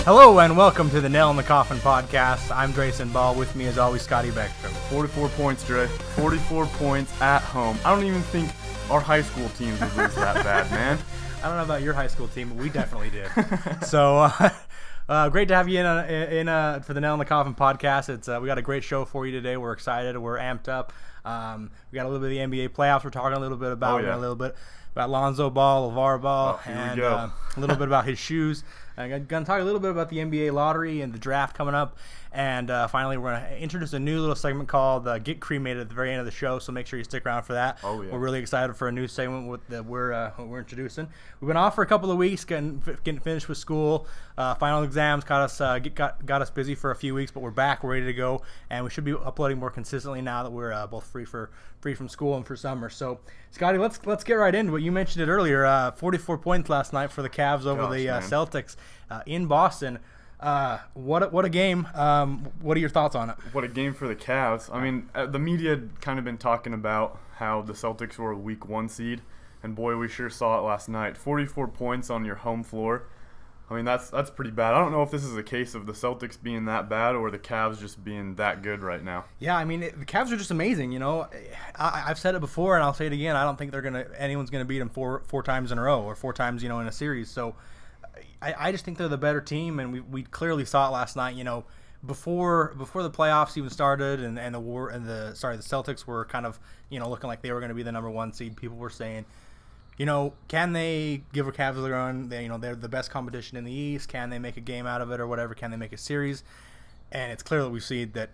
Hello and welcome to the Nail in the Coffin Podcast. I'm Drayson Ball. With me as always, Scotty Beckstrom. 44 points, Dre. 44 points at home. I don't even think our high school teams would lose that bad, man. I don't know about your high school team, but we definitely did. So great to have you in for the Nail in the Coffin Podcast. We got a great show for you today. We're excited. We're amped up. We got a little bit of the NBA playoffs. We're talking a little bit about about Lonzo Ball, Lavar Ball, and a little bit about his shoes. I'm going to talk a little bit about the NBA lottery and the draft coming up. And finally, we're going to introduce a new little segment called Get Cremated at the very end of the show, so make sure you stick around for that. Oh, yeah. We're really excited for a new segment that we're introducing. We've been off for a couple of weeks, getting finished with school. Final exams got us busy for a few weeks, but we're back, we're ready to go, and we should be uploading more consistently now that we're both free from school and for summer. So, Scotty, let's get right into it. You mentioned it earlier, 44 points last night for the Cavs over the Celtics in Boston. What a game. What are your thoughts on it? What a game for the Cavs. I mean, the media had kind of been talking about how the Celtics were a week 1 seed, and boy, we sure saw it last night. 44 points on your home floor. I mean, that's pretty bad. I don't know if this is a case of the Celtics being that bad or the Cavs just being that good right now. Yeah, I mean, the Cavs are just amazing. You know, I've said it before, and I'll say it again. I don't think anyone's gonna beat them four times in a row or 4 times, in a series. So I just think they're the better team, and we clearly saw it last night. Before the playoffs even started, and the Celtics were kind of looking like they were going to be the number 1 seed. People were saying, can they give a Cavs a run? They're the best competition in the East. Can they make a game out of it or whatever? Can they make a series? And it's clear that we see that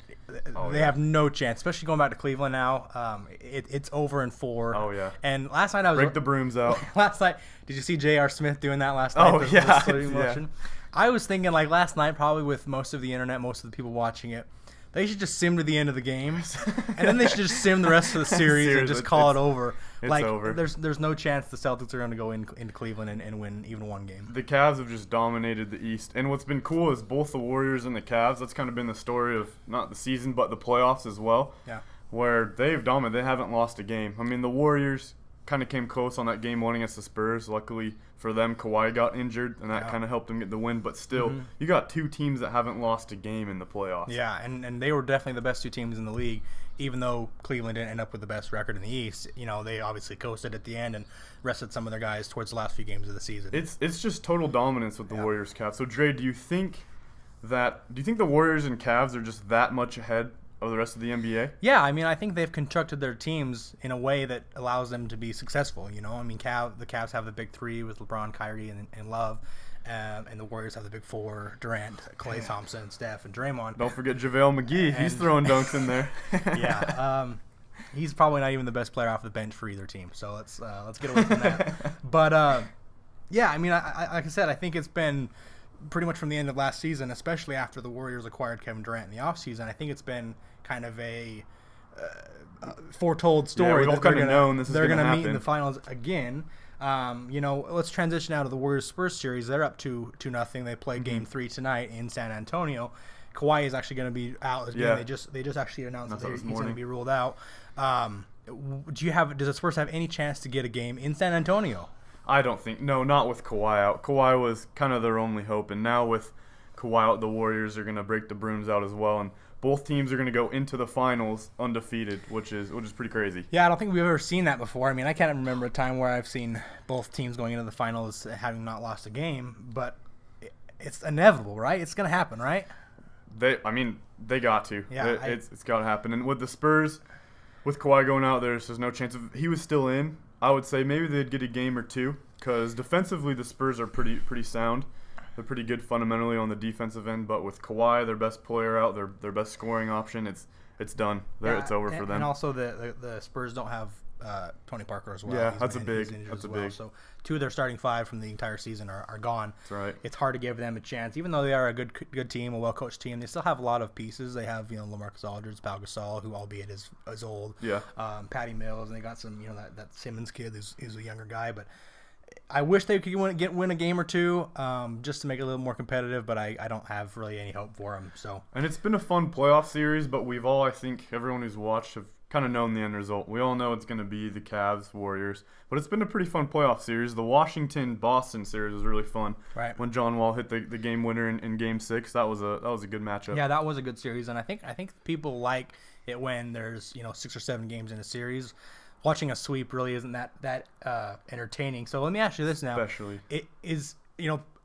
they have no chance, especially going back to Cleveland now. It's over in 4. Oh, yeah. And last night I was... Break the brooms out. Last night, did you see J.R. Smith doing that last night? Oh, yeah. Yeah. I was thinking, last night, probably with most of the internet, most of the people watching it, they should just sim to the end of the game, and then they should just sim the rest of the series and just call it over. It's over. There's no chance the Celtics are going to go into Cleveland and win even 1 game. The Cavs have just dominated the East, and what's been cool is both the Warriors and the Cavs. That's kind of been the story of not the season but the playoffs as well. Yeah. Where they've dominated, they haven't lost a game. I mean, the Warriors kind of came close on that game 1 against the Spurs. Luckily for them, Kawhi got injured, and that kind of helped them get the win. But still, you got 2 teams that haven't lost a game in the playoffs. Yeah, and they were definitely the best 2 teams in the league, even though Cleveland didn't end up with the best record in the East. They obviously coasted at the end and rested some of their guys towards the last few games of the season. It's just total dominance with the Warriors, Cavs. So, Dre, do you think the Warriors and Cavs are just that much ahead of the rest of the NBA? Yeah, I mean, I think they've constructed their teams in a way that allows them to be successful. I mean, the Cavs have the big 3 with LeBron, Kyrie, and Love, and the Warriors have the big 4: Durant, Klay Thompson, Steph, and Draymond. Don't forget JaVale McGee. He's throwing dunks in there. Yeah, he's probably not even the best player off the bench for either team. So let's get away from that. But yeah, I mean, like I said, I think it's been pretty much from the end of last season, especially after the Warriors acquired Kevin Durant in the offseason. I think it's been kind of a foretold story. Yeah, we've all kind of known this is going to happen. They're going to meet in the finals again. Let's transition out of the Warriors-Spurs series. They're up 2-0. They play Game 3 tonight in San Antonio. Kawhi is actually going to be out again. Yeah. They just actually announced that he's going to be ruled out. Does the Spurs have any chance to get a game in San Antonio? I don't think. No, not with Kawhi out. Kawhi was kind of their only hope, and now with Kawhi out, the Warriors are going to break the brooms out as well, and both teams are going to go into the finals undefeated, which is pretty crazy. Yeah, I don't think we've ever seen that before. I mean, I can't remember a time where I've seen both teams going into the finals having not lost a game, but it's inevitable, right? It's going to happen, right? They got to. Yeah, it's got to happen. And with the Spurs, with Kawhi going out, there's no chance of. He was still in. I would say maybe they'd get a game or 2 because defensively the Spurs are pretty sound. They're pretty good fundamentally on the defensive end, but with Kawhi, their best player out, their best scoring option, it's done. It's over for them. And also the Spurs don't have Tony Parker as well. Yeah, that's a big. So 2 of their starting 5 from the entire season are gone. That's right. It's hard to give them a chance, even though they are a good team, a well-coached team. They still have a lot of pieces. They have LaMarcus Aldridge, Pau Gasol, who albeit is old. Yeah. Patty Mills, and they got some that Simmons kid who's a younger guy, but I wish they could win a game or two, just to make it a little more competitive. But I don't have really any hope for them. So. And it's been a fun playoff series, but we've all, I think, everyone who's watched have kind of known the end result. We all know it's going to be the Cavs, Warriors. But it's been a pretty fun playoff series. The Washington-Boston series was really fun. Right. When John Wall hit the game winner in Game 6, that was a good matchup. Yeah, that was a good series, and I think people like it when there's 6 or 7 games in a series. Watching a sweep really isn't that entertaining. So let me ask you this now. Especially. It is,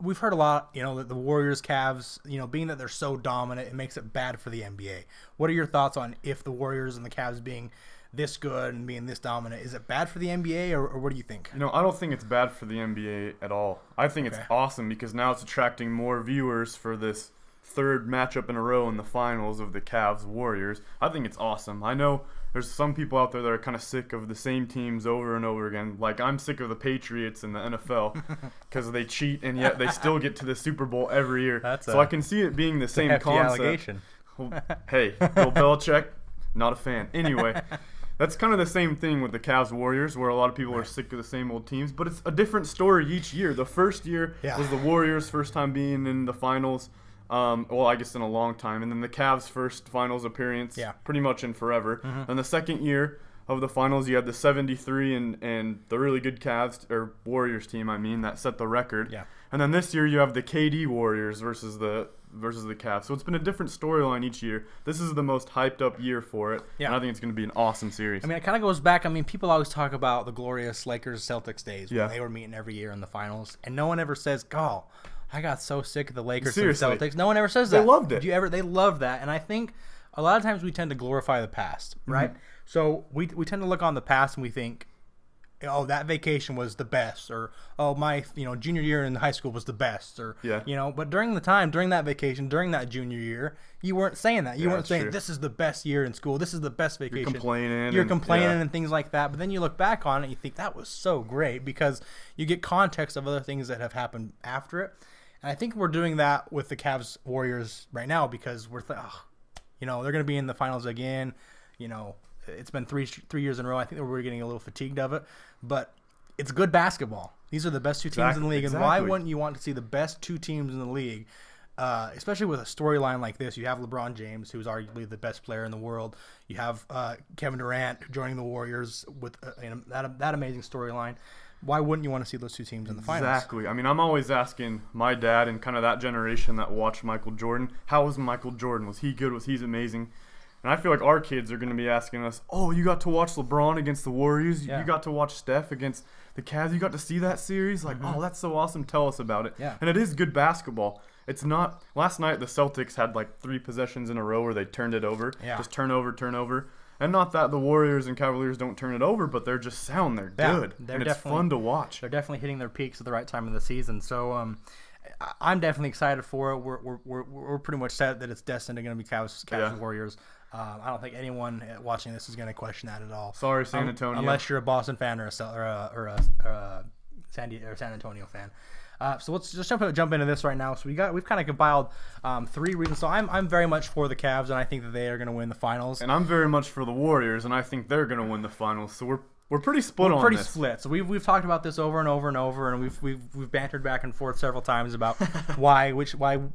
we've heard a lot, that the Warriors, Cavs, being that they're so dominant, it makes it bad for the NBA. What are your thoughts on if the Warriors and the Cavs being this good and being this dominant, is it bad for the NBA or what do you think? I don't think it's bad for the NBA at all. I think it's awesome because now it's attracting more viewers for this third matchup in a row in the finals of the Cavs Warriors. I think it's awesome. I know there's some people out there that are kind of sick of the same teams over and over again. Like, I'm sick of the Patriots in the NFL because they cheat and yet they still get to the Super Bowl every year. I can see it being the same concept. Allegation. Well, hey, Bill Belichick, not a fan. Anyway, that's kind of the same thing with the Cavs Warriors, where a lot of people are sick of the same old teams. But it's a different story each year. The first year was the Warriors' first time being in the finals. I guess in a long time. And then the Cavs' first finals appearance, pretty much in forever. Mm-hmm. And the second year of the finals, you had the 73 and the really good Cavs, or Warriors team, that set the record. Yeah. And then this year you have the KD Warriors versus the Cavs. So it's been a different storyline each year. This is the most hyped up year for it. Yeah. And I think it's going to be an awesome series. It kind of goes back. People always talk about the glorious Lakers-Celtics days when they were meeting every year in the finals. And no one ever says, "God, I got so sick of the Lakers and the Celtics." No one ever says that. They loved it. They love that. And I think a lot of times we tend to glorify the past, right? Mm-hmm. So we tend to look on the past and we think, oh, that vacation was the best, or oh, my junior year in high school was the best, or but during that vacation, during that junior year, you weren't saying that. You weren't saying this is the best year in school, this is the best vacation. You're complaining and things like that. But then you look back on it and you think that was so great because you get context of other things that have happened after it. And I think we're doing that with the Cavs Warriors right now because we're they're going to be in the finals again. It's been three years in a row. I think we're getting a little fatigued of it, but it's good basketball. These are the best two teams in the league, and why wouldn't you want to see the best two teams in the league, especially with a storyline like this? You have LeBron James, who's arguably the best player in the world. You have Kevin Durant joining the Warriors with that amazing storyline. Why wouldn't you want to see those two teams in the finals? Exactly. I'm always asking my dad and kind of that generation that watched Michael Jordan, how was Michael Jordan? Was he good? Was he amazing? And I feel like our kids are going to be asking us, oh, you got to watch LeBron against the Warriors? Yeah. You got to watch Steph against the Cavs? You got to see that series? Like, oh, that's so awesome. Tell us about it. Yeah. And it is good basketball. It's not – last night the Celtics had like 3 possessions in a row where they turned it over. Yeah. Just turnover. And not that the Warriors and Cavaliers don't turn it over, but they're just sound. They're good. And it's fun to watch. They're definitely hitting their peaks at the right time of the season. So I'm definitely excited for it. We're pretty much set that it's destined to going to be Cavs and Warriors. I don't think anyone watching this is going to question that at all. Sorry, San Antonio. Unless you're a Boston fan or a San Antonio fan. So let's just jump into this right now. So we've kind of compiled 3 reasons. So I'm very much for the Cavs, and I think that they are going to win the finals. And I'm very much for the Warriors, and I think they're going to win the finals. So we're pretty split on this. We're pretty split. So we've talked about this over and over and over, and we've bantered back and forth several times about why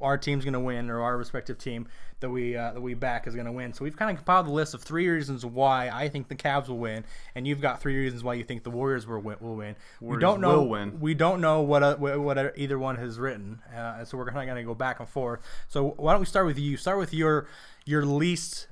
our team's going to win, or our respective team that we back is going to win. So we've kind of compiled the list of 3 reasons why I think the Cavs will win, and you've got 3 reasons why you think the Warriors will win. We don't know what either one has written, so we're kind of going to go back and forth. So why don't we start with you? Start with your least.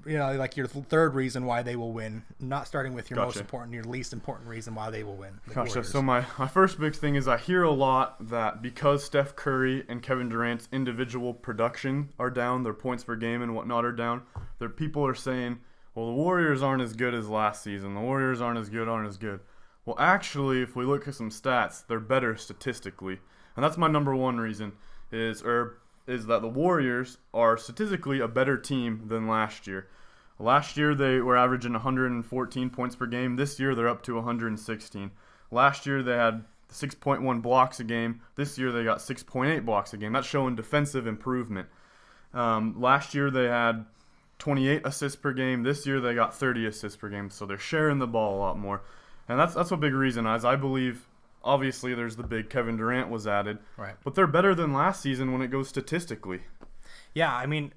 Like your third reason why they will win, not starting with your most important, your least important reason why they will win. Gotcha. So my first big thing is I hear a lot that because Steph Curry and Kevin Durant's individual production are down, their points per game and whatnot are down, people are saying, well, the Warriors aren't as good as last season. The Warriors aren't as good. Well, actually, if we look at some stats, they're better statistically. And that's my number one reason is that the Warriors are statistically a better team than last year. Last year, they were averaging 114 points per game. This year, they're up to 116. Last year, they had 6.1 blocks a game. This year, they got 6.8 blocks a game. That's showing defensive improvement. Last year, they had 28 assists per game. This year, they got 30 assists per game. So they're sharing the ball a lot more. And that's a big reason, as I believe obviously there's the big Kevin Durant was added. Right. But they're better than last season when it goes statistically. Yeah, I mean,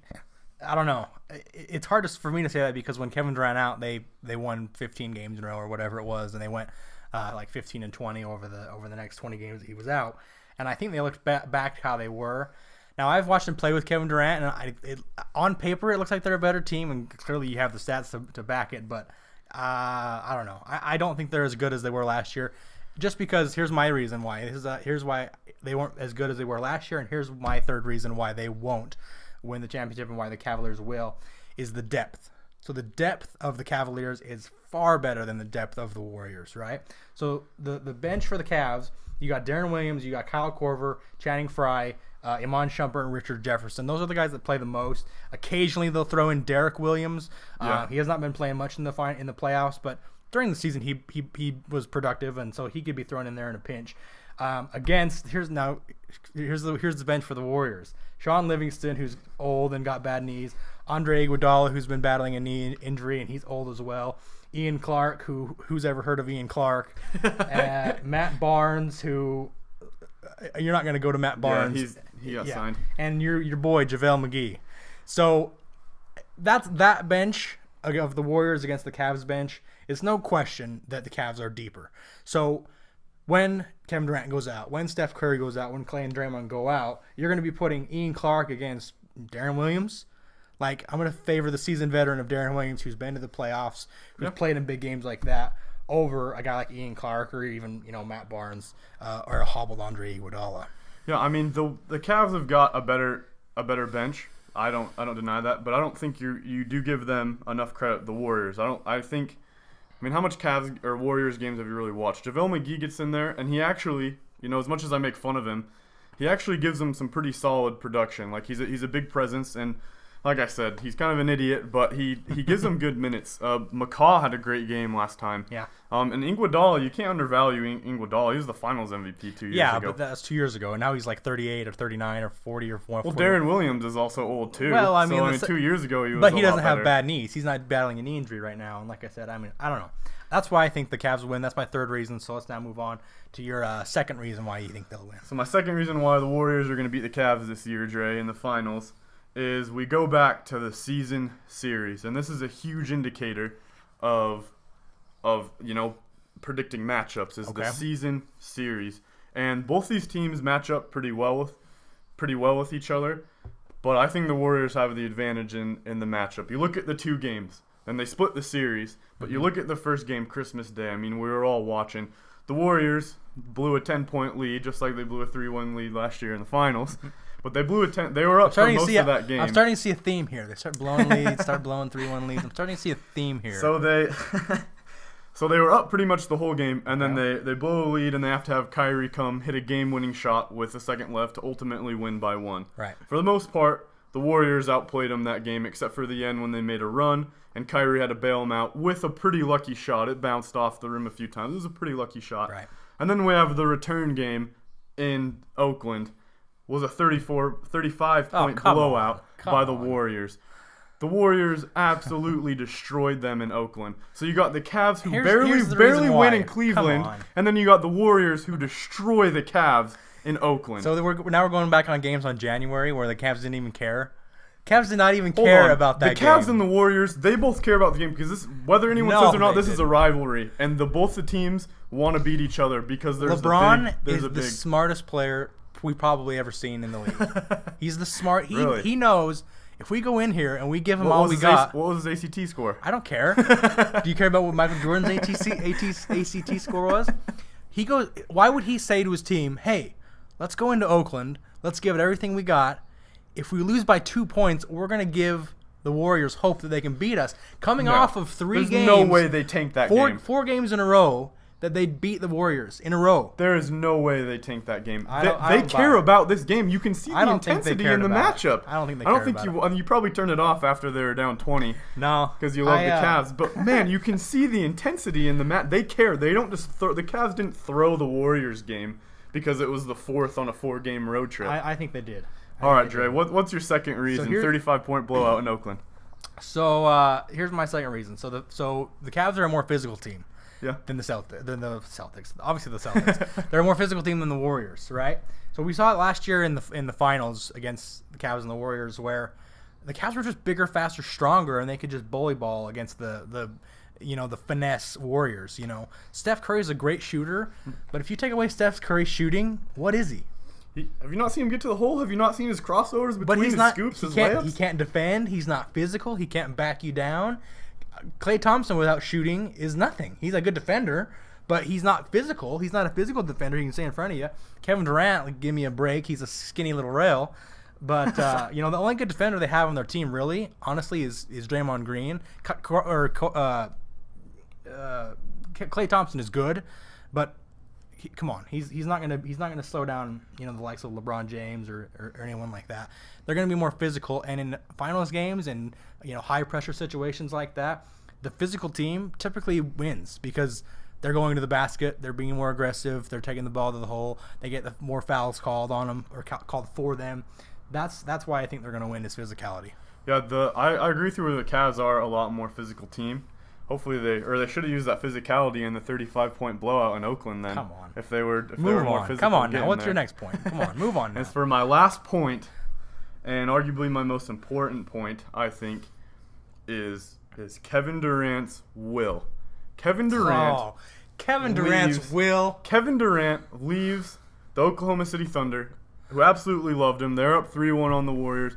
I don't know. It's hard for me to say that because when Kevin Durant out, they won 15 games in a row or whatever it was, and they went like 15-20 over the next 20 games that he was out. And I think they looked back how they were. Now, I've watched him play with Kevin Durant, and on paper it looks like they're a better team, and clearly you have the stats to back it. But I don't know. I don't think they're as good as they were last year. Just because here's my reason why. Here's why they weren't as good as they were last year, and here's my third reason why they won't win the championship and why the Cavaliers will, is the depth. So the depth of the Cavaliers is far better than the depth of the Warriors, right? So the bench for the Cavs, you got Deron Williams, you got Kyle Korver, Channing Frye, Iman Shumpert, and Richard Jefferson. Those are the guys that play the most. Occasionally they'll throw in Derek Williams. He has not been playing much in the playoffs, but during the season he was productive, and so he could be thrown in there in a pinch. Here's the bench for the Warriors. Sean Livingston, who's old and got bad knees. Andre Iguodala, who's been battling a knee injury and he's old as well. Ian Clark, who's ever heard of Ian Clark? Matt Barnes, who you're not going to go to Matt Barnes. He got signed. And your boy JaVale McGee. So that bench of the Warriors against the Cavs bench. It's no question that the Cavs are deeper. So when Kevin Durant goes out, when Steph Curry goes out, when Clay and Draymond go out, you're going to be putting Ian Clark against Deron Williams. Like, I'm going to favor the seasoned veteran of Deron Williams, who's been to the playoffs, who's played in big games like that, over a guy like Ian Clark or even Matt Barnes or a hobbled Andre Iguodala. Yeah, I mean the Cavs have got a better bench. I don't deny that, but I don't think you do give them enough credit. The Warriors. I mean, how much Cavs or Warriors games have you really watched? JaVale McGee gets in there, and he actually, as much as I make fun of him, he actually gives them some pretty solid production. Like, he's a big presence, and like I said, he's kind of an idiot, but he gives them good minutes. McCaw had a great game last time. Yeah. And Iguodala, you can't undervalue Iguodala. He was the Finals MVP 2 years ago. Yeah, but that's 2 years ago, and now he's like 38 or 39 or 40 or 40. Well, Deron Williams is also old too. Well, I mean 2 years ago he was. But he doesn't have bad knees. He's not battling a knee injury right now. And like I said, I mean, I don't know. That's why I think the Cavs win. That's my third reason. So let's now move on to your second reason why you think they'll win. So my second reason why the Warriors are going to beat the Cavs this year, Dre, in the finals, is we go back to the season series, and this is a huge indicator of predicting matchups. Is the season series, and both these teams match up pretty well with each other. But I think the Warriors have the advantage in the matchup. You look at the two games, and they split the series. But you look at the first game, Christmas Day. I mean, we were all watching. The Warriors blew a 10-point lead, just like they blew a 3-1 lead last year in the finals. But they blew They were up for most of that game. I'm starting to see a theme here. They start blowing leads, start blowing 3-1 leads. I'm starting to see a theme here. So they were up pretty much the whole game, and then they blow a lead, and they have to have Kyrie come hit a game-winning shot with a second left to ultimately win by 1. Right. For the most part, the Warriors outplayed them that game, except for the end when they made a run, and Kyrie had to bail them out with a pretty lucky shot. It bounced off the rim a few times. It was a pretty lucky shot. Right. And then we have the return game in Oakland. Was a 35-point blowout by the Warriors. The Warriors absolutely destroyed them in Oakland. So you got the Cavs who barely win in Cleveland, and then you got the Warriors who destroy the Cavs in Oakland. So now we're going back on games on January where the Cavs didn't even care. Cavs did not even care about that game. The Cavs and the Warriors, they both care about the game because whether anyone says or not, this is a rivalry, and both the teams want to beat each other because there's LeBron is the smartest player we probably ever seen in the league. He's the smart. He knows if we go in here and we give him all we got. What was his ACT score? I don't care. Do you care about what Michael Jordan's ACT score was? He goes. Why would he say to his team, "Hey, let's go into Oakland. Let's give it everything we got. If we lose by 2 points, we're going to give the Warriors hope that they can beat us." Coming off of 3 games. There's no way they tank that game. 4 games in a row that they beat the Warriors in a row. There is no way they tank that game. They care about this game. You can see the intensity in the matchup. I don't think they care about it. You probably turned it off after they were down 20. No. Because you love the Cavs. But, man, you can see the intensity in the match. They care. They don't just throw. The Cavs didn't throw the Warriors game because it was the 4th on a 4-game road trip. I think they did. All right, Dre, what's your second reason? 35-point blowout in Oakland. So here's my second reason. So the Cavs are a more physical team. than the Celtics. Obviously, the Celtics. They're a more physical team than the Warriors, right? So we saw it last year in the finals against the Cavs and the Warriors, where the Cavs were just bigger, faster, stronger, and they could just bully ball against the finesse Warriors. Steph Curry's a great shooter, but if you take away Steph Curry's shooting, what is he? Have you not seen him get to the hole? Have you not seen his crossovers between his scoops, his layups? He can't defend. He's not physical. He can't back you down. Klay Thompson without shooting is nothing. He's a good defender, but he's not physical. He's not a physical defender. He can stay in front of you. Kevin Durant, give me a break. He's a skinny little rail. But, the only good defender they have on their team, really, honestly, is Draymond Green. Klay Thompson is good, but come on, he's not gonna slow down the likes of LeBron James or anyone like that. They're gonna be more physical, and in finals games and high pressure situations like that, the physical team typically wins because they're going to the basket, they're being more aggressive, they're taking the ball to the hole, they get more fouls called on them or called for them. That's why I think they're gonna win, is physicality. Yeah, I agree with you where the Cavs are a lot more physical team. Hopefully they should have used that physicality in the 35-point blowout in Oakland then. Come on. If they were more physical. Come on now. What's your next point? Come on, move on now. As for my last point, and arguably my most important point, I think, is Kevin Durant's will. Kevin Durant leaves the Oklahoma City Thunder, who absolutely loved him. They're up 3-1 on the Warriors.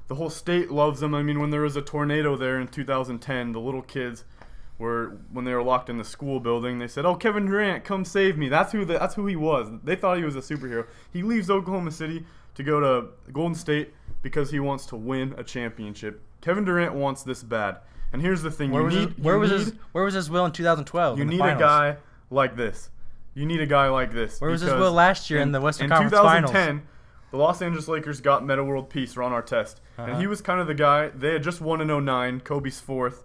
The whole state loves him. I mean, when there was a tornado there in 2010, the little kids when they were locked in the school building, they said, "Oh, Kevin Durant, come save me." That's who he was. They thought he was a superhero. He leaves Oklahoma City to go to Golden State because he wants to win a championship. Kevin Durant wants this bad. And here's the thing: where was his will in 2012? You need a guy like this. Where was his will last year in the Western Conference Finals? In 2010, the Los Angeles Lakers got Metta World Peace, Ron Artest. And he was kind of the guy. They had just won in 2009, Kobe's fourth.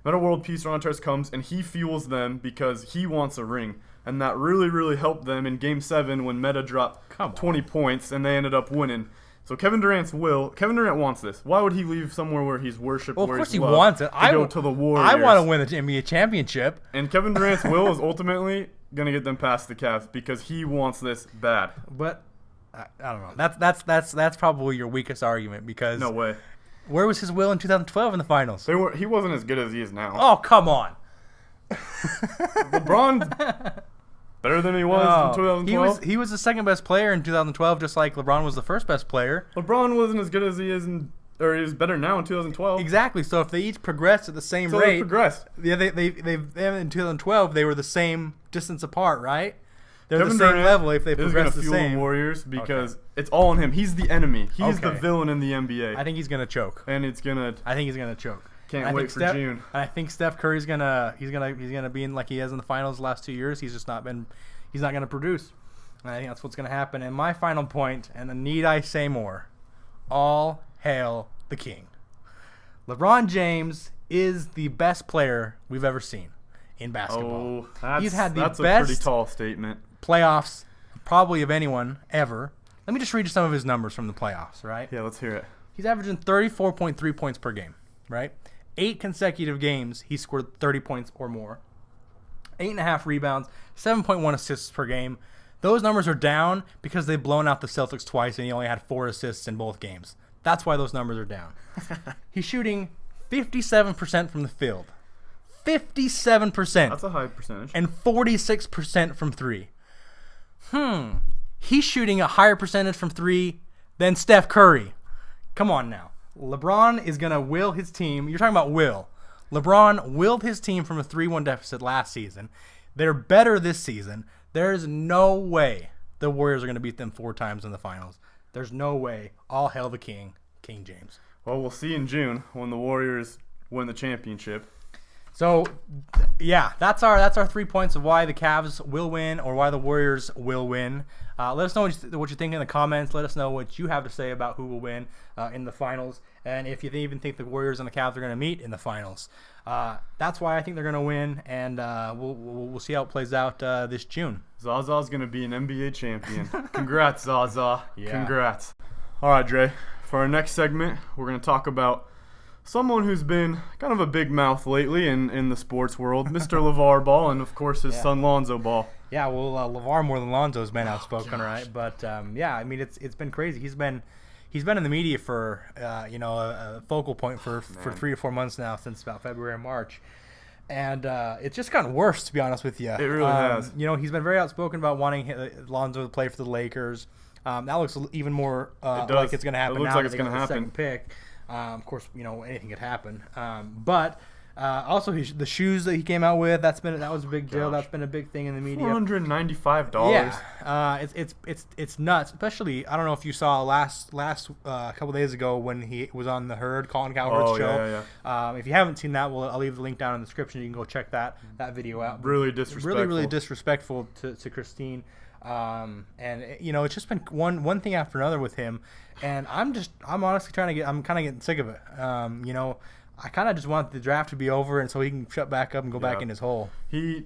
Metta World Peace, Ron Artest comes, and he fuels them because he wants a ring. And that really, really helped them in Game 7 when Metta dropped 20 points, and they ended up winning. So Kevin Durant wants this. Why would he leave somewhere where he's worshipped, well, where he's loved, he wants it. Go to the Warriors? I want to win the NBA championship. And Kevin Durant's will is ultimately going to get them past the Cavs because he wants this bad. But I don't know. That's probably your weakest argument because no way. Where was his will in 2012 in the finals? He wasn't as good as he is now. Oh, come on. LeBron's better than he was in 2012. He was the second best player in 2012, just like LeBron was the first best player. LeBron wasn't as good as he is he's better now in 2012. Exactly. So if they each progressed at the same rate, they progressed. Yeah, they in 2012 they were the same distance apart, right? They're Kevin the same Durant level if they progress the same. Is going to fuel the Warriors because it's all on him. He's the enemy. He's the villain in the NBA. I think he's going to choke. And I think he's going to choke. Can't wait for June. I think Steph Curry's he's gonna be in like he has in the finals the last 2 years. He's not going to produce. And I think that's what's going to happen. And my final point, and need I say more? All hail the king. LeBron James is the best player we've ever seen in basketball. Oh, he's had the that's best a pretty tall statement. Playoffs probably of anyone ever. Let me just read you some of his numbers from the playoffs, right? Yeah, let's hear it. He's averaging 34.3 points per game, right? 8 consecutive games he scored 30 points or more. 8.5 rebounds, 7.1 assists per game. Those numbers are down because they've blown out the Celtics twice and he only had 4 assists in both games. That's why those numbers are down. He's shooting 57% from the field. 57%. That's a high percentage. And 46% from 3. He's shooting a higher percentage from 3 than Steph Curry. Come on now. LeBron is going to will his team. You're talking about will. LeBron willed his team from a 3-1 deficit last season. They're better this season. There's no way the Warriors are going to beat them 4 times in the finals. There's no way. All hail the king, King James. Well, we'll see in June when the Warriors win the championship. So, yeah, that's our 3 points of why the Cavs will win or why the Warriors will win. Let us know what you think in the comments. Let us know what you have to say about who will win in the finals, and if you even think the Warriors and the Cavs are going to meet in the finals. That's why I think they're going to win, and we'll see how it plays out this June. Zaza's going to be an NBA champion. Congrats, Zaza. Yeah. Congrats. All right, Dre. For our next segment, we're going to talk about someone who's been kind of a big mouth lately in the sports world, Mr. Lavar Ball, and of course his son Lonzo Ball. Yeah, well, Lavar more than Lonzo's been outspoken, right? But yeah, I mean, it's been crazy. He's been in the media for a focal point for 3 or 4 months now, since about February and March. And it's just gotten worse, to be honest with you. It really has. He's been very outspoken about wanting Lonzo to play for the Lakers. That looks even more like it's going to happen. It looks now like it's going to happen. Second pick. Of course, anything could happen. But also the shoes that he came out with, that was a big deal. That's been a big thing in the media. $495. Yeah, it's nuts. Especially, I don't know if you saw last couple days ago when he was on the Colin Cowherd's show. Yeah. If you haven't seen that, I'll leave the link down in the description. You can go check that video out. Really disrespectful. Really disrespectful to Christine. And it's just been one thing after another with him, and I'm honestly I'm kind of getting sick of it. I kind of just want the draft to be over, and so he can shut back up and go back in his hole. He's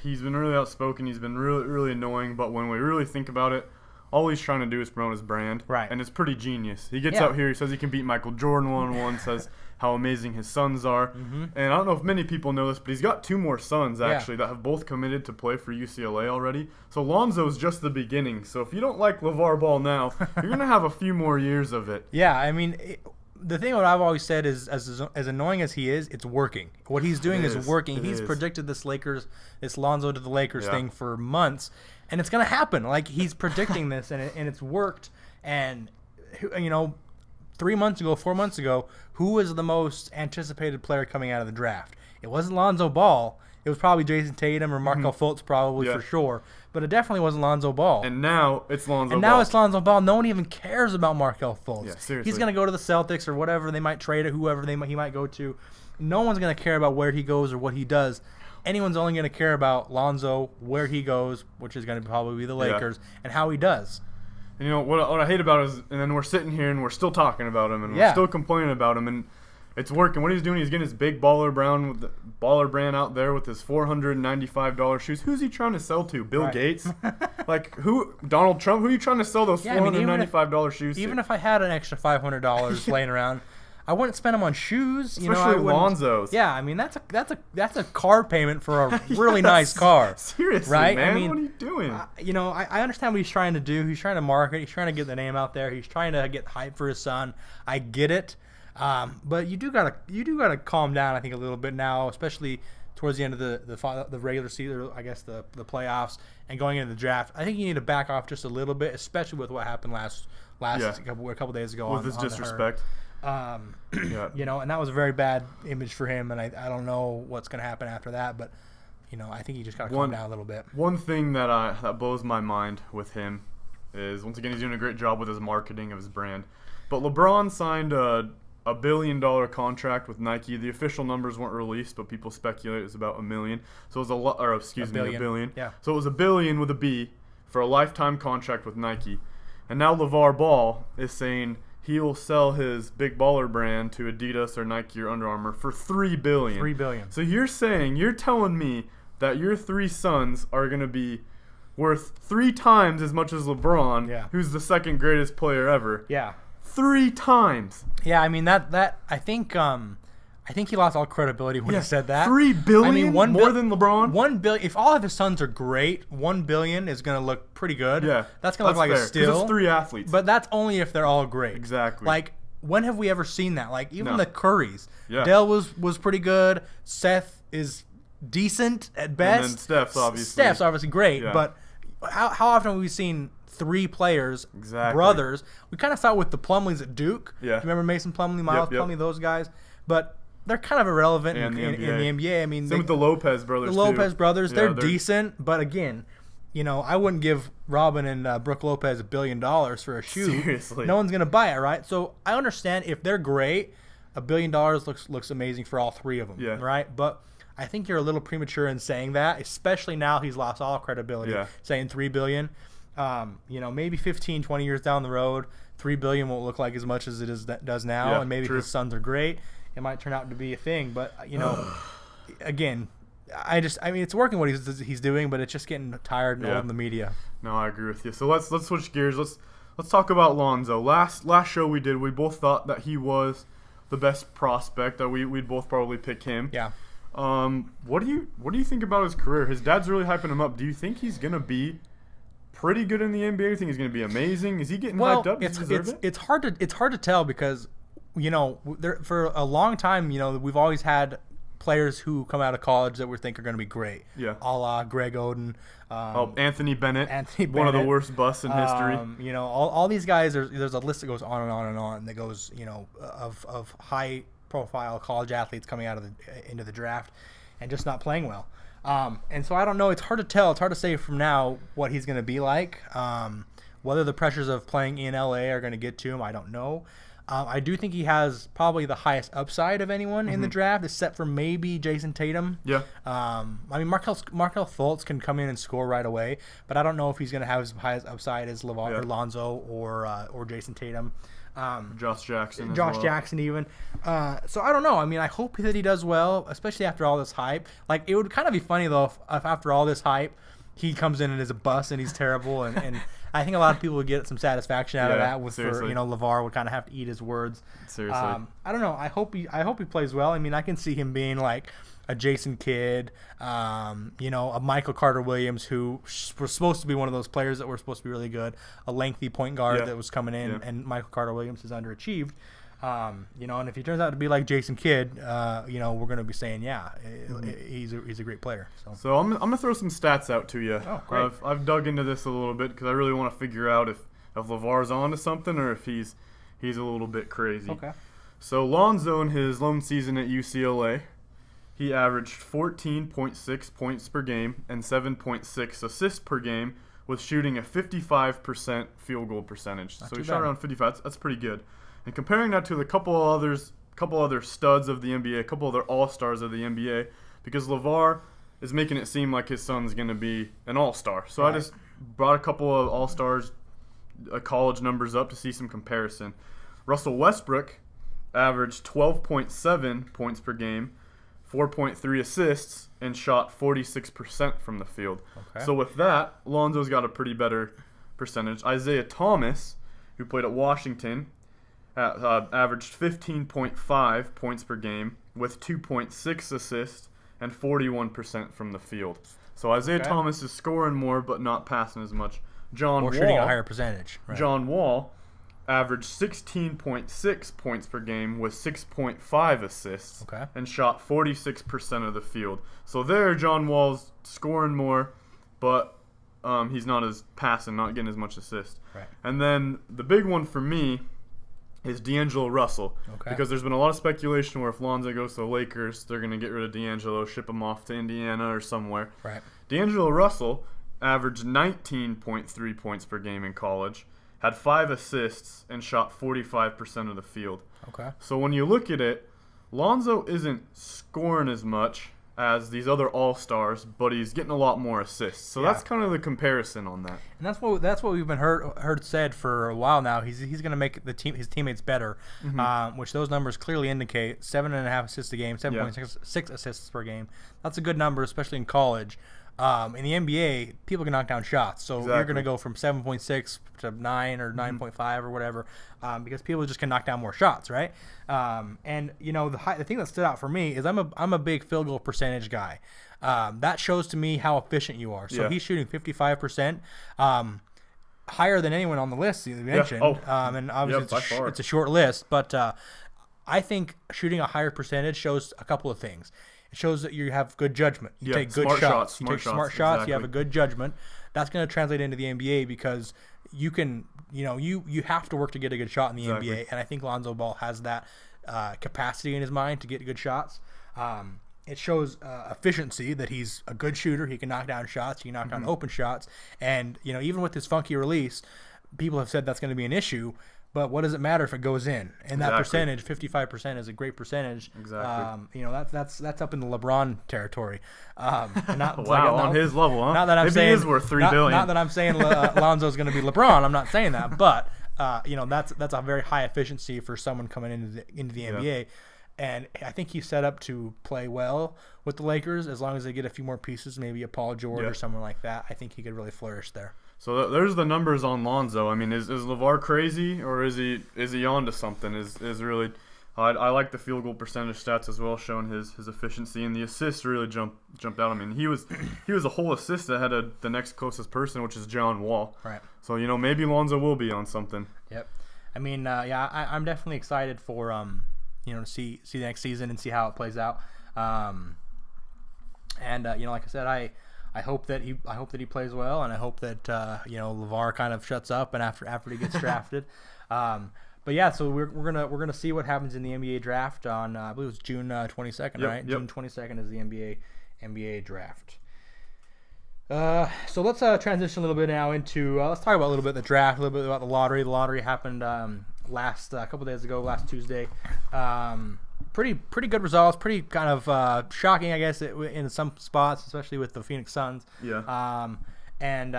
been really outspoken. He's been really annoying. But when we really think about it, all he's trying to do is promote his brand. Right. And it's pretty genius. He gets out here. He says he can beat Michael Jordan 1-on-1. Says how amazing his sons are. Mm-hmm. And I don't know if many people know this, but he's got 2 more sons actually that have both committed to play for UCLA already. So Lonzo's just the beginning. So if you don't like LeVar Ball now, you're gonna have a few more years of it. Yeah, I mean. The thing what I've always said is, as annoying as he is, it's working. What he's doing is working. He's predicted this Lonzo to the Lakers thing for months, and it's gonna happen. Like, he's predicting this, and it's worked. And 3 months ago, 4 months ago, who was the most anticipated player coming out of the draft? It wasn't Lonzo Ball. It was probably Jason Tatum or Markelle Fultz, probably for sure. But it definitely wasn't Lonzo Ball. And now it's Lonzo Ball. No one even cares about Markelle Fultz. Yeah, seriously. He's going to go to the Celtics or whatever. They might trade it, whoever he might go to. No one's going to care about where he goes or what he does. Anyone's only going to care about Lonzo, where he goes, which is going to probably be the Lakers, and how he does. And what I hate about it is, and then we're sitting here and we're still talking about him, and we're still complaining about him, and it's working. What he's doing, he's getting his big baller brand out there with his $495 shoes. Who's he trying to sell to? Bill Gates? Like, who? Donald Trump? Who are you trying to sell those $495 shoes to? Even if I had an extra $500 laying around, I wouldn't spend them on shoes. Especially Lonzo's. Yeah, I mean that's a car payment for a really nice car. Seriously, right? man, I mean, what are you doing? I understand what he's trying to do. He's trying to market. He's trying to get the name out there. He's trying to get hype for his son. I get it. But you do gotta calm down, I think, a little bit now, especially towards the end of the regular season, I guess the playoffs, and going into the draft. I think you need to back off just a little bit, especially with what happened last couple days ago with his disrespect. And that was a very bad image for him, and I don't know what's gonna happen after that, but I think you just gotta calm down a little bit. One thing that blows my mind with him is, once again, he's doing a great job with his marketing of his brand. But LeBron signed a $1 billion contract with Nike. The official numbers weren't released, but people speculate it's about $1 million. So it was $1 billion. Yeah. So it was $1 billion with a B for a lifetime contract with Nike. And now LeVar Ball is saying he'll sell his big baller brand to Adidas or Nike or Under Armour for $3 billion. $3 billion. So you're telling me that your 3 sons are going to be worth 3 times as much as LeBron, who's the second greatest player ever. Yeah. 3 times. Yeah, I mean that I think he lost all credibility when he said that. $3 billion. I mean, more than LeBron. $1 billion. If all of his sons are great, $1 billion is going to look pretty good. Yeah, that's going to look like fair, a steal. It's 3 athletes. But that's only if they're all great. Exactly. Like, when have we ever seen that? Like, even the Currys. Yeah. Dell was pretty good. Seth is decent at best. And then Steph's obviously great. Yeah. But how often have we seen 3 players, brothers? We kind of saw it with the Plumlees at Duke. Yeah. You remember Mason Plumlee, Miles Plumlee, those guys? But they're kind of irrelevant in the NBA. I mean, same with the Lopez brothers. They're decent, but again, I wouldn't give Robin and Brooke Lopez $1 billion for a shoe. Seriously, no one's gonna buy it, right? So I understand if they're great, $1 billion looks amazing for all 3 of them, right? But I think you're a little premature in saying that, especially now he's lost all credibility. Saying $3 billion. Maybe 15, 20 years down the road, $3 billion won't look like as much as it does now, and maybe his sons are great. It might turn out to be a thing, but again, I mean, it's working what he's doing, but it's just getting tired and old in the media. No, I agree with you. So let's switch gears. Let's talk about Lonzo. Last show we did, we both thought that he was the best prospect. That we'd both probably pick him. Yeah. What do you think about his career? His dad's really hyping him up. Do you think he's gonna be pretty good in the NBA? Do you think he's gonna be amazing? Is he getting hyped up? It's hard to tell because for a long time we've always had players who come out of college that we think are going to be great. Yeah. A la Greg Oden. Anthony Bennett. One of the worst busts in history. All these guys. There's a list that goes on and on and on. That goes of high profile college athletes coming out of into the draft and just not playing well. And so I don't know. It's hard to tell. It's hard to say from now what he's going to be like. Whether the pressures of playing in LA are going to get to him, I don't know. I do think he has probably the highest upside of anyone in the draft, except for maybe Jason Tatum. Yeah. Markel Fultz can come in and score right away, but I don't know if he's going to have as highest upside as Lavar or Lonzo or Jason Tatum. Josh Jackson. Jackson even. So I don't know. I mean, I hope that he does well, especially after all this hype. Like, it would kind of be funny though if after all this hype, he comes in and is a bust and he's terrible and I think a lot of people would get some satisfaction out of that. Lavar would kind of have to eat his words. Seriously. I don't know. I hope he plays well. I mean, I can see him being like a Jason Kidd, a Michael Carter Williams, who was supposed to be one of those players that were supposed to be really good, a lengthy point guard that was coming in, and Michael Carter Williams has underachieved. And if he turns out to be like Jason Kidd, we're going to be saying, he's a great player. So I'm gonna throw some stats out to you. Oh, great. I've dug into this a little bit because I really want to figure out if Lavar's on to something or if he's a little bit crazy. Okay. So Lonzo in his lone season at UCLA, he averaged 14.6 points per game and 7.6 assists per game with shooting a 55% field goal percentage. So he shot around 55. That's pretty good. And comparing that to the couple other studs of the NBA, a couple other all-stars of the NBA, because Lavar is making it seem like his son's going to be an all-star. So I just brought a couple of all-stars college numbers up to see some comparison. Russell Westbrook averaged 12.7 points per game, 4.3 assists, and shot 46% from the field. Okay. So with that, Lonzo's got a pretty better percentage. Isaiah Thomas, who played at Washington, averaged 15.5 points per game with 2.6 assists and 41% from the field. So Isaiah Thomas is scoring more but not passing as much. Shooting a higher percentage. Right. John Wall averaged 16.6 points per game with 6.5 assists and shot 46% of the field. So there, John Wall's scoring more, but he's not as passing, not getting as much assist. Right. And then the big one for me is D'Angelo Russell. Because there's been a lot of speculation where if Lonzo goes to the Lakers, they're going to get rid of D'Angelo, ship him off to Indiana or somewhere. Right. D'Angelo Russell averaged 19.3 points per game in college, had 5 assists, and shot 45% of the field. Okay. So when you look at it, Lonzo isn't scoring as much as these other all-stars, but he's getting a lot more assists. So that's kind of the comparison on that. And that's what we've been heard said for a while now. He's going to make his teammates better, which those numbers clearly indicate. 7.5 assists a game, 7.6 assists per game. That's a good number, especially in college. In the NBA, people can knock down shots. So you're going to go from 7.6 to 9 or 9.5 or whatever because people just can knock down more shots, right? And the thing that stood out for me is I'm a big field goal percentage guy. That shows to me how efficient you are. So he's shooting 55%, higher than anyone on the list you mentioned. And obviously it's a short list, but I think shooting a higher percentage shows a couple of things. It shows that you have good judgment. You take good shots. You take smart shots. You have a good judgment. That's going to translate into the NBA because you can, you have to work to get a good shot in the NBA. And I think Lonzo Ball has that capacity in his mind to get good shots. It shows efficiency that he's a good shooter. He can knock down shots. He can knock down open shots. And, even with his funky release, people have said that's going to be an issue. But what does it matter if it goes in? And that percentage, 55%, is a great percentage. Exactly. That's up in the LeBron territory. On his level, huh? Not that I'm saying he is worth $3 billion. Not that I'm saying Lonzo's going to be LeBron. I'm not saying that. But that's a very high efficiency for someone coming into the NBA. And I think he's set up to play well with the Lakers as long as they get a few more pieces, maybe a Paul George or someone like that. I think he could really flourish there. So there's the numbers on Lonzo. I mean, is LeVar crazy or is he on to something? Is really I like the field goal percentage stats as well, showing his efficiency, and the assists really jumped out. I mean, he was a whole assist ahead of the next closest person, which is John Wall. Right. So maybe Lonzo will be on something. Yep. I mean, I'm definitely excited for to see the next season and see how it plays out. Like I said, I hope that he plays well, and I hope that Lavar kind of shuts up and after he gets drafted. But yeah, so we're gonna see what happens in the NBA draft on I believe it was June 22nd, right? Yep. June 22nd is the NBA draft. So let's transition a little bit now into let's talk about a little bit of the draft, a little bit about the lottery. The lottery happened last couple days ago, last Tuesday. Pretty good results. Pretty kind of shocking, I guess, in some spots, especially with the Phoenix Suns. Yeah. Kind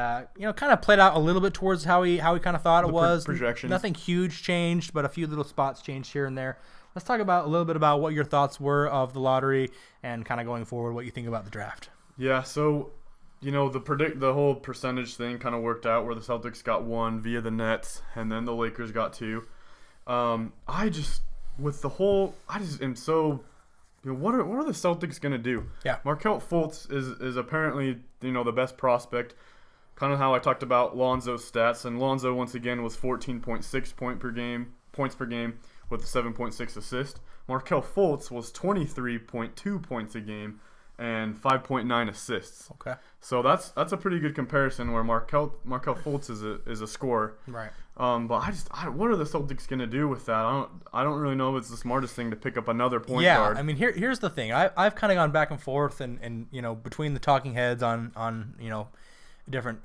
of played out a little bit towards how he kind of thought it was. Projections. Nothing huge changed, but a few little spots changed here and there. Let's talk about a little bit about what your thoughts were of the lottery and kind of going forward, what you think about the draft. Yeah. So, the whole percentage thing kind of worked out where the Celtics got 1 via the Nets, and then the Lakers got 2. I just am so. What are the Celtics gonna do? Yeah. Markelle Fultz is apparently the best prospect. Kind of how I talked about Lonzo's stats, and Lonzo once again was 14.6 points per game with a 7.6 assist. Markelle Fultz was 23.2 points a game and 5.9 assists. Okay. So that's a pretty good comparison where Markelle Fultz is a scorer. Right. But what are the Celtics gonna do with that? I don't really know if it's the smartest thing to pick up another point guard. Yeah, I mean here's the thing. I've kind of gone back and forth and between the talking heads on different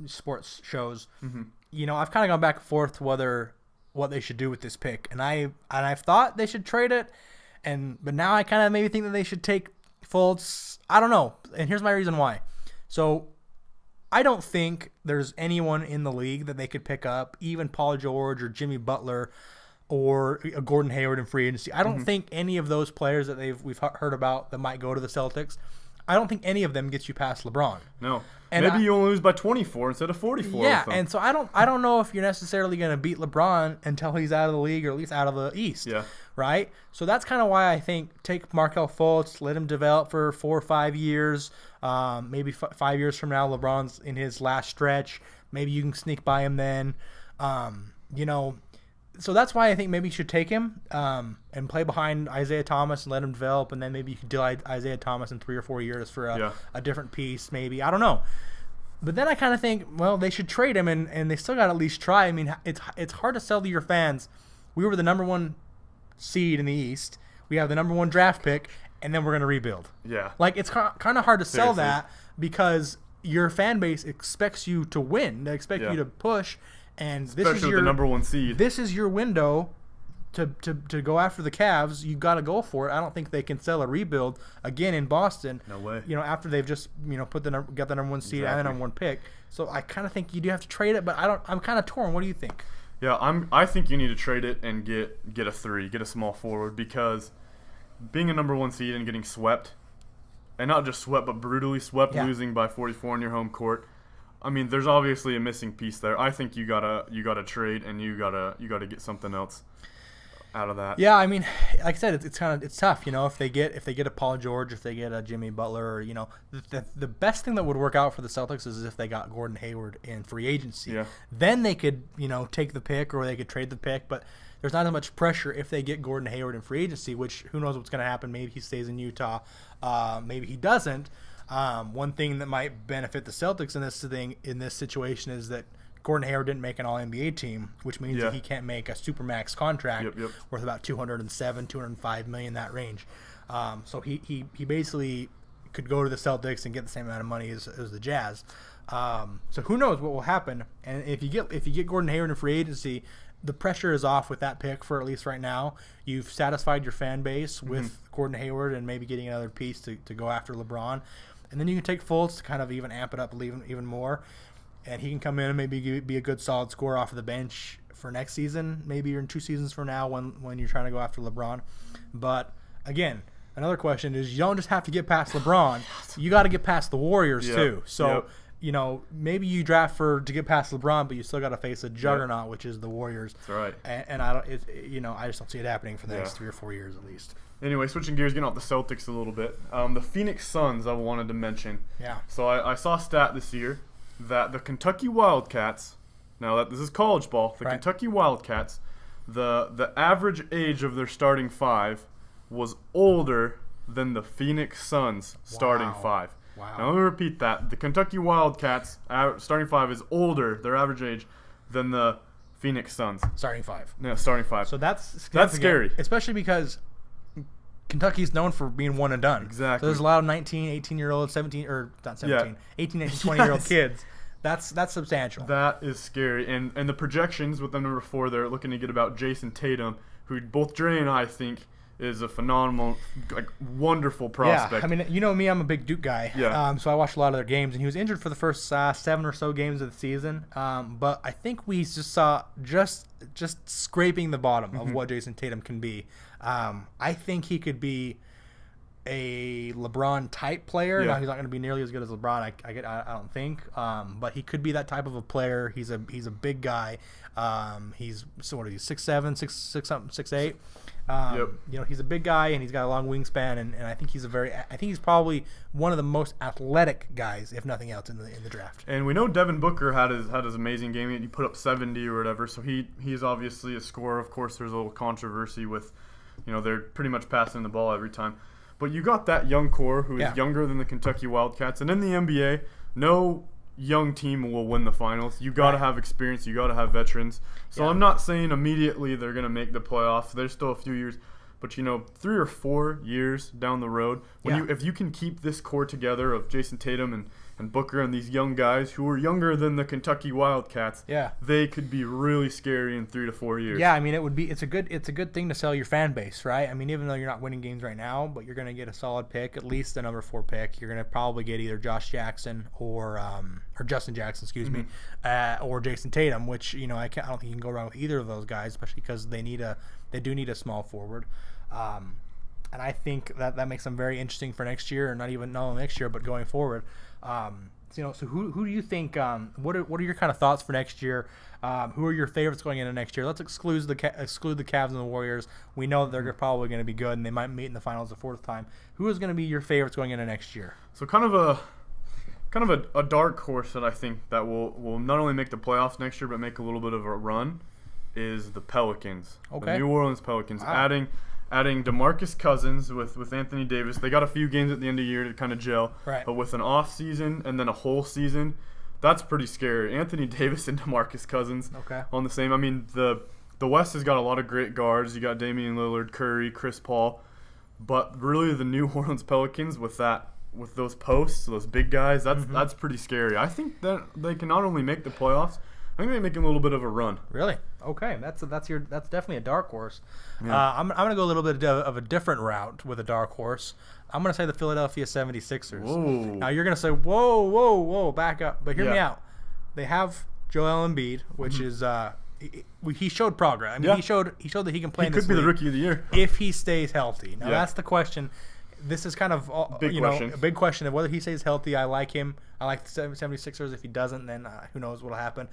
sports shows. Mm-hmm. I've kind of gone back and forth whether what they should do with this pick, and I've thought they should trade it, but now I kind of maybe think that they should take Fultz. I don't know, and here's my reason why. So I don't think there's anyone in the league that they could pick up, even Paul George or Jimmy Butler or Gordon Hayward in free agency. I don't think any of those players that we've heard about that might go to the Celtics, I don't think any of them gets you past LeBron. No. And maybe you only lose by 24 instead of 44. Yeah, and so I don't know if you're necessarily going to beat LeBron until he's out of the league or at least out of the East. Yeah. Right? So that's kind of why I think take Markelle Fultz, let him develop for 4 or 5 years. Maybe 5 years from now, LeBron's in his last stretch. Maybe you can sneak by him then. So that's why I think maybe you should take him and play behind Isaiah Thomas and let him develop, and then maybe you could deal Isaiah Thomas in 3 or 4 years for a different piece, maybe. I don't know. But then I kind of think, well, they should trade him, and they still got to at least try. I mean, it's hard to sell to your fans. We were the number 1 seed in the East. We have the number 1 draft pick, and then we're going to rebuild. Yeah. Like, it's kind of hard to sell that because your fan base expects you to win. They expect you to push. And especially this is with the number 1 seed. This is your window to go after the Cavs. You got to go for it. I don't think they can sell a rebuild again in Boston. No way. After they've just got the number 1 seed and the number 1 pick. So I kind of think you do have to trade it, but I'm kind of torn. What do you think? Yeah, I think you need to trade it and get a 3, get a small forward, because being a number 1 seed and getting swept, and not just swept but brutally swept, losing by 44 on your home court. I mean, there's obviously a missing piece there. I think you gotta trade, and you gotta get something else out of that. Yeah, I mean, like I said, it's tough. If they get a Paul George, if they get a Jimmy Butler, or the best thing that would work out for the Celtics is if they got Gordon Hayward in free agency. Yeah. Then they could take the pick, or they could trade the pick, but there's not as much pressure if they get Gordon Hayward in free agency. Which who knows what's going to happen? Maybe he stays in Utah. Maybe he doesn't. One thing that might benefit the Celtics in this situation is that Gordon Hayward didn't make an All-NBA team, which means that he can't make a supermax contract worth about $207, $205 million, that range. So he basically could go to the Celtics and get the same amount of money as the Jazz. So who knows what will happen? And if you get Gordon Hayward in free agency, the pressure is off with that pick for at least right now. You've satisfied your fan base with Gordon Hayward and maybe getting another piece to go after LeBron. And then you can take Fultz to kind of even amp it up even more. And he can come in and maybe be a good solid scorer off of the bench for next season, maybe in 2 seasons from now when you're trying to go after LeBron. But, again, another question is you don't just have to get past LeBron. You got to get past the Warriors too. So maybe you draft to get past LeBron, but you still got to face a juggernaut, which is the Warriors. That's right. And I don't, I just don't see it happening for the next 3 or 4 years at least. Anyway, switching gears, getting off the Celtics a little bit. The Phoenix Suns I wanted to mention. Yeah. So I saw a stat this year that the Kentucky Wildcats, now that this is college ball, the Kentucky Wildcats, the average age of their starting 5 was older than the Phoenix Suns starting 5. Wow. Now let me repeat that. The Kentucky Wildcats starting 5 is older, their average age, than the Phoenix Suns. Starting 5. No, starting 5. So that's scary. Especially because Kentucky's known for being one and done. Exactly. So there's a lot of 19, 18-year-old, 17, or not 17, 18, 19, 20-year-old kids. That's substantial. That is scary. And the projections with the number 4, they're looking to get about Jason Tatum, who both Dre and I think is a phenomenal, wonderful prospect. Yeah, I mean, you know me, I'm a big Duke guy. Yeah. So I watched a lot of their games, and he was injured for the first 7 or so games of the season. But I think we just saw just scraping the bottom of what Jason Tatum can be. I think he could be a LeBron type player. Yeah. Now he's not going to be nearly as good as LeBron. I don't think. But he could be that type of a player. He's a big guy. He's 6'7", 6'8". He's a big guy and he's got a long wingspan, and I think he's probably one of the most athletic guys, if nothing else, in the draft. And we know Devin Booker had his amazing game. He put up 70 or whatever, so he's obviously a scorer. Of course, there's a little controversy with, they're pretty much passing the ball every time. But you got that young core who is younger than the Kentucky Wildcats, and in the NBA, no young team will win the finals. You got to have experience. You got to have veterans. So I'm not saying immediately they're going to make the playoffs. There's still a few years. But, 3 or 4 years down the road, if you can keep this core together of Jason Tatum and Booker and these young guys who are younger than the Kentucky Wildcats, they could be really scary in 3 to 4 years. Yeah, I mean, it's a good thing to sell your fan base, right? I mean, even though you're not winning games right now, but you're going to get a solid pick, at least the number 4 pick. You're going to probably get either Josh Jackson or Justin Jackson, or Jason Tatum, which I don't think you can go wrong with either of those guys, especially because they do need a small forward. And I think that makes them very interesting for next year, or not only next year, but going forward. So who do you think? What are your kind of thoughts for next year? Who are your favorites going into next year? Let's exclude the Cavs and the Warriors. We know that they're probably going to be good, and they might meet in the finals a 4th time. Who is going to be your favorites going into next year? So kind of a dark horse that I think that will not only make the playoffs next year, but make a little bit of a run, is the Pelicans. Okay. The New Orleans Pelicans. Wow. Adding DeMarcus Cousins with Anthony Davis. They got a few games at the end of the year to kind of gel. Right. But with an off season and then a whole season, that's pretty scary. Anthony Davis and DeMarcus Cousins on the same. I mean, the West has got a lot of great guards. You got Damian Lillard, Curry, Chris Paul. But really the New Orleans Pelicans with those posts, those big guys, that's pretty scary. I think that they can not only make the playoffs, I think they're making a little bit of a run. Really? Okay, that's definitely a dark horse. Yeah. I'm gonna go a little bit of a different route with a dark horse. I'm gonna say the Philadelphia 76ers. Whoa. Now you're gonna say, whoa, back up. But hear me out. They have Joel Embiid, which is he showed progress. I mean, he showed that he can play. He could be the rookie of the year if he stays healthy. Now that's the question. This is kind of a big question of whether he stays healthy. I like him. I like the 76ers. If he doesn't, then who knows what will happen.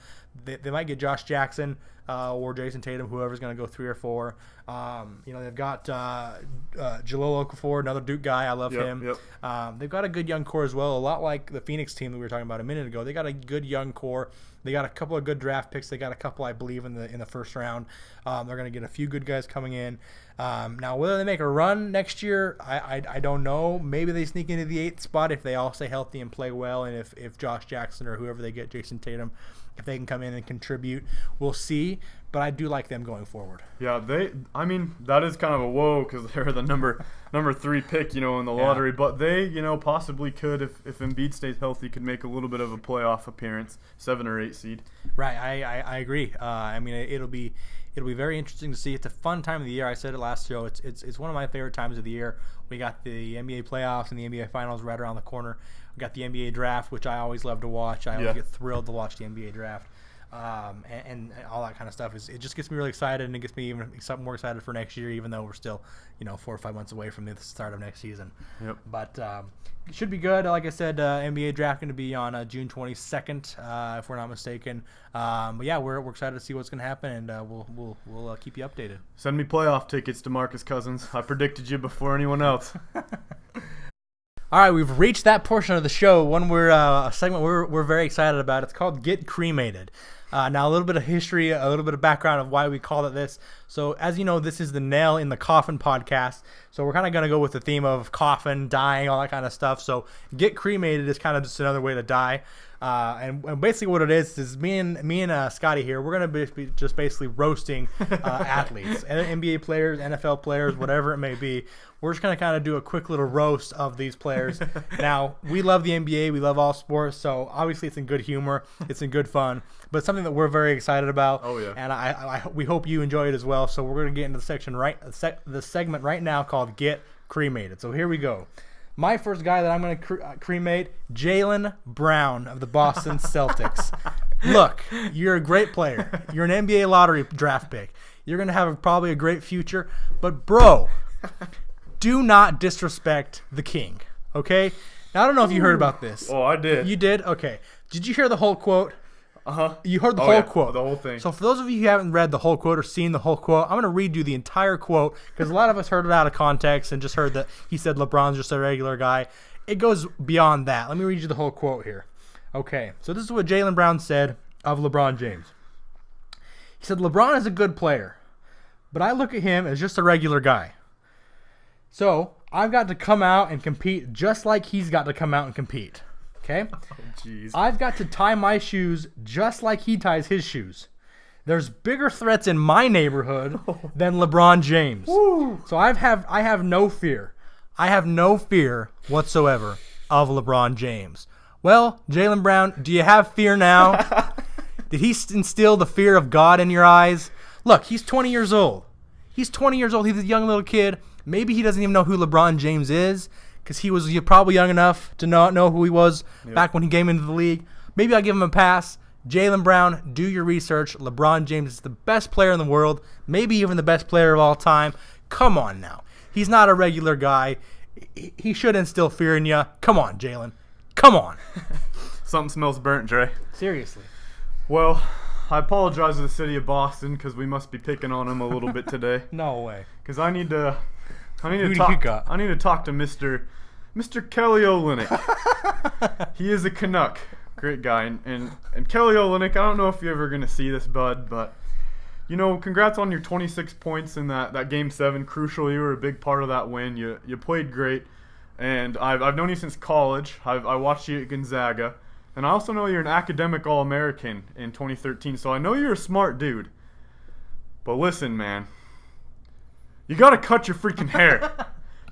They might get Josh Jackson or Jason Tatum, whoever's going to go 3 or 4. They've got Jahlil Okafor, another Duke guy. I love him. Yep. They've got a good young core as well, a lot like the Phoenix team that we were talking about a minute ago. They got a good young core. They got a couple of good draft picks. They got a couple, I believe, in the first round. They're going to get a few good guys coming in. Now, whether they make a run next year, I don't know. Maybe they sneak into the 8th spot if they all stay healthy and play well, and if Josh Jackson or whoever they get, Jason Tatum, if they can come in and contribute. We'll see, but I do like them going forward. Yeah, that is kind of a whoa because they're the number 3 pick, in the lottery. Yeah. But they, possibly could, if Embiid stays healthy, could make a little bit of a playoff appearance, 7 or 8 seed. Right, I agree. It'll be very interesting to see. It's a fun time of the year. I said it last show. It's one of my favorite times of the year. We got the NBA playoffs and the NBA finals right around the corner. We got the NBA draft, which I always love to watch. I always get thrilled to watch the NBA draft. and all that kind of stuff. It just gets me really excited, and it gets me even more excited for next year, even though we're still 4 or 5 months away from the start of next season. Yep. But it should be good. Like I said, NBA draft going to be on June 22nd, if we're not mistaken. But yeah, we're excited to see what's going to happen, and we'll keep you updated. Send me playoff tickets, DeMarcus Cousins. I predicted you before anyone else. All right, we've reached that portion of the show. A segment we're very excited about. It's called Get Cremated. Now, a little bit of history, a little bit of background of why we call it this. So, as you know, this is the Nail in the Coffin podcast. So, we're kind of going to go with the theme of coffin, dying, all that kind of stuff. So, Get Cremated is kind of just another way to die. And basically what it is me and Scotty here, we're going to be just basically roasting athletes, NBA players, NFL players, whatever it may be. We're just going to kind of do a quick little roast of these players. Now, we love the NBA. We love all sports. So, obviously, it's in good humor. It's in good fun. But it's something that we're very excited about. Oh, yeah. And we hope you enjoy it as well. So, we're going to get into the segment right now called Get Cremated. So, here we go. My first guy that I'm going to cremate, Jaylen Brown of the Boston Celtics. Look, you're a great player. You're an NBA lottery draft pick. You're going to have probably a great future. But, bro, do not disrespect the king, okay? Now, I don't know if you heard about this. Oh, I did. You did? Okay. Did you hear the whole quote? Uh-huh. You heard the whole quote. The whole thing. So for those of you who haven't read the whole quote or seen the whole quote, I'm going to read you the entire quote because a lot of us heard it out of context and just heard that he said LeBron's just a regular guy. It goes beyond that. Let me read you the whole quote here. Okay, so this is what Jaylen Brown said of LeBron James. He said, LeBron is a good player, but I look at him as just a regular guy. So I've got to come out and compete just like he's got to come out and compete. Okay? Oh, jeez. I've got to tie my shoes just like he ties his shoes. There's bigger threats in my neighborhood than LeBron James. Woo. So I have no fear. I have no fear whatsoever of LeBron James. Well, Jaylen Brown, do you have fear now? Did he instill the fear of God in your eyes? Look, he's 20 years old. He's 20 years old. He's a young little kid. Maybe he doesn't even know who LeBron James is, because he was probably young enough to not know who he was back when he came into the league. Maybe I'll give him a pass. Jaylen Brown, do your research. LeBron James is the best player in the world, maybe even the best player of all time. Come on now. He's not a regular guy. He should instill fear in you. Come on, Jaylen. Come on. Something smells burnt, Dre. Seriously. Well, I apologize to the city of Boston because we must be picking on him a little bit today. No way. Because I need to Who talk. you got? I need to talk to Mr. Kelly Olynyk. He is a Canuck, great guy, and Kelly Olynyk. I don't know if you're ever gonna see this, bud, but congrats on your 26 points in that Game 7. Crucial, you were a big part of that win. You played great, and I've known you since college. I watched you at Gonzaga, and I also know you're an academic All-American in 2013. So I know you're a smart dude. But listen, man. You gotta cut your freaking hair.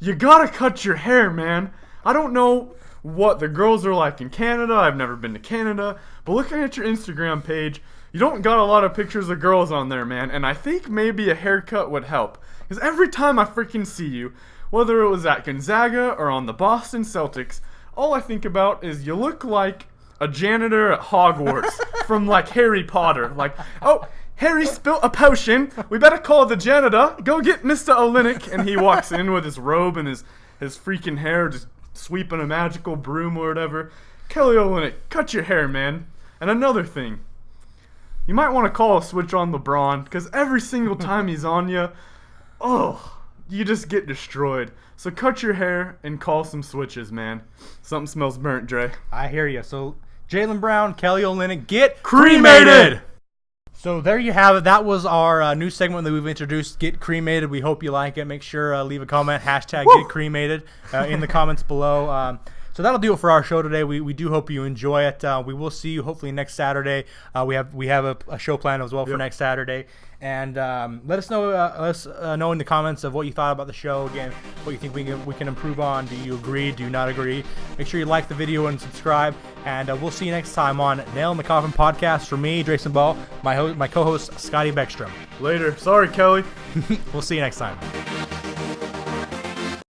You gotta cut your hair, man. I don't know what the girls are like in Canada. I've never been to Canada. But looking at your Instagram page, you don't got a lot of pictures of girls on there, man. And I think maybe a haircut would help. Because every time I freaking see you, whether it was at Gonzaga or on the Boston Celtics, all I think about is you look like a janitor at Hogwarts from like Harry Potter. Like, oh, Harry spilt a potion. We better call the janitor. Go get Mr. Olynyk. And he walks in with his robe and his freaking hair, just sweeping a magical broom or whatever. Kelly Olynyk, cut your hair, man. And another thing, you might want to call a switch on LeBron, because every single time he's on you, you just get destroyed. So cut your hair and call some switches, man. Something smells burnt, Dre. I hear you. So Jaylen Brown, Kelly Olynyk, get cremated! So there you have it. That was our new segment that we've introduced, Get Cremated. We hope you like it. Make sure leave a comment, hashtag Get Cremated in the comments below. So that'll do it for our show today. We do hope you enjoy it. We will see you hopefully next Saturday. We have a show planned as well for next Saturday. And let us know in the comments of what you thought about the show. Again, what you think we can improve on. Do you agree? Do you not agree? Make sure you like the video and subscribe. And we'll see you next time on Nail in the Coffin Podcast. For me, Drayson Ball, my co-host Scotty Beckstrom. Later. Sorry, Kelly. We'll see you next time.